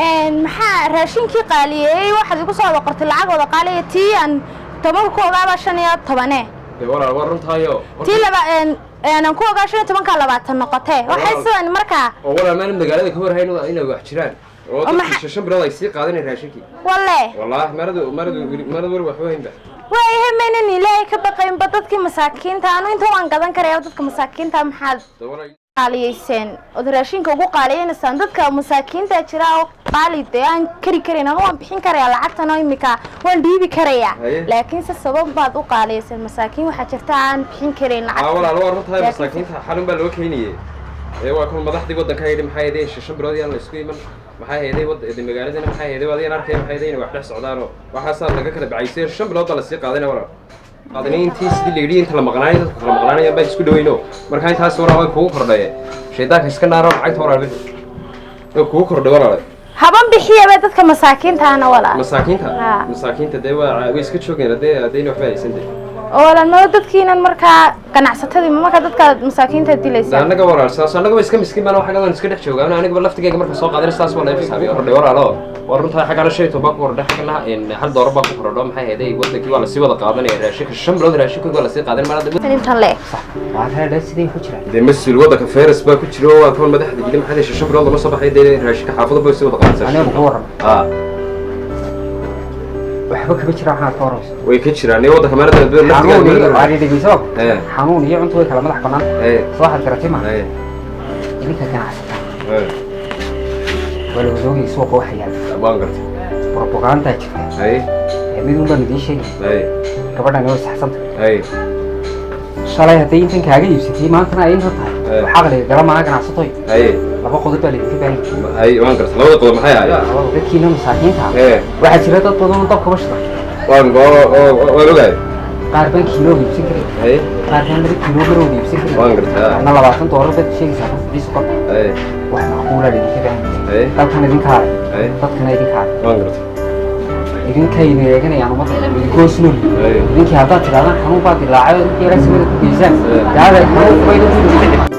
maxaa raashinkii qaaliyay waxaad igu soo waqortay lacag wada qaaliya tii aan tobanku ogaaba 15 walaal war runtaayo tii laba aan ku ogaa 15 20 noqotay waxay sidaan markaa oo walaal meel magaalada ka warhayno inay wax jiraan oo dadka shan bilood ay sii qaadanay raashinkii wallahi maradu wax weynba way hemeynay ilaahay ka baqayn dadkii masaakiinta aanu inta waan gadan karaa dadka masaakiinta maxaad qaaliyaysan oo raashinka ugu qaaliyaysan dadka masaakiinta jira oo qaalide aan kari karina waan bixin karaa lacagtan oo imika waan dhiibi karaa laakiin sabab baad u qaaliyaysan masaakiin waxa jirta aan bixin karin lacag walaal war runtaa masaakiinta xalun baa loo keeniyay waa kun madaxdii wadanka ay maxay yeedeen shan bilood yaan la isku iman maxay yeeday wadada magaaladana maxay yeeday wadayaan arkay maxay yeedeen wax dhex socdaano waxa saar laga kala bacaysay shan bilood la sii qaadanay walaal qaadanayntii sidii leeyahay inta la maqnaanay dadka la maqnaanay baa isku dhaweyno marka intaas waraa way kugu kordhay shaydaanka iska naaro lacagta walaal way kugu kordhay walaal haban bixiyay dadka masaakiinta ana walaal masaakiinta de way iska joogeen hadee waxba aysan de walaal ma dadkiinan marka ganacsatada marka dadka masaakiinta dilaysa anaga walaal anaga iska miskiin baan waxa gadan iska dhex joogaan aniga laftigeyga marka soo qaadanay saas walaal xisaabiyo hordhay walaalo war runta xaga la sheeyto baa ku hordhay xaga in hal door baa ku hordho maxay heeday wadankii waa la sii wada qaadanay raashinka shan bilood raashinka waa la sii qaadanay marada inta le waa heeday sidii ku jiraan de mas'uul wadanka Faris baa ku jiro waa kan madaxda jilin maxay shan bilood la soo baxay de raashinka xaafadda baa sii wada qaadanay aniga ku waran waxba ka jira waxa ka horeeyay way ka jiraan ee wadanka marada laftiga waa dhigayso xanuun iyo cunto way kala madax banaan soo xad karatay ma idinka ganacsatada wala wadoogi suuqa waxa yaal baan gartay propaganda jirta mid walba midii sheegay gabadhan way saxsantay shalay haday intan kaaga iibsatay maantana ay inta tahay waxa qale gala ma ganacsatay laba qodob baa leeyahay waan gartay labada qodob maxay ahaayeen dadkiina masaakiinta waxa jira dad badan oo dabka bashada waan ogaay qaar baan kiilo iibsan karay qaar baan laba kiilo maro iibsan karay waan gartay ana $20 bad sheegaysaa qof qor wax macquul ah idinka dalkan idinka dadkana idinka waan gartay idinka ineeganayaan umada goosno idinka hadda tiraadaan xanuun baa dilaacay idinka rasmiga ku geeysan daada xanuun bay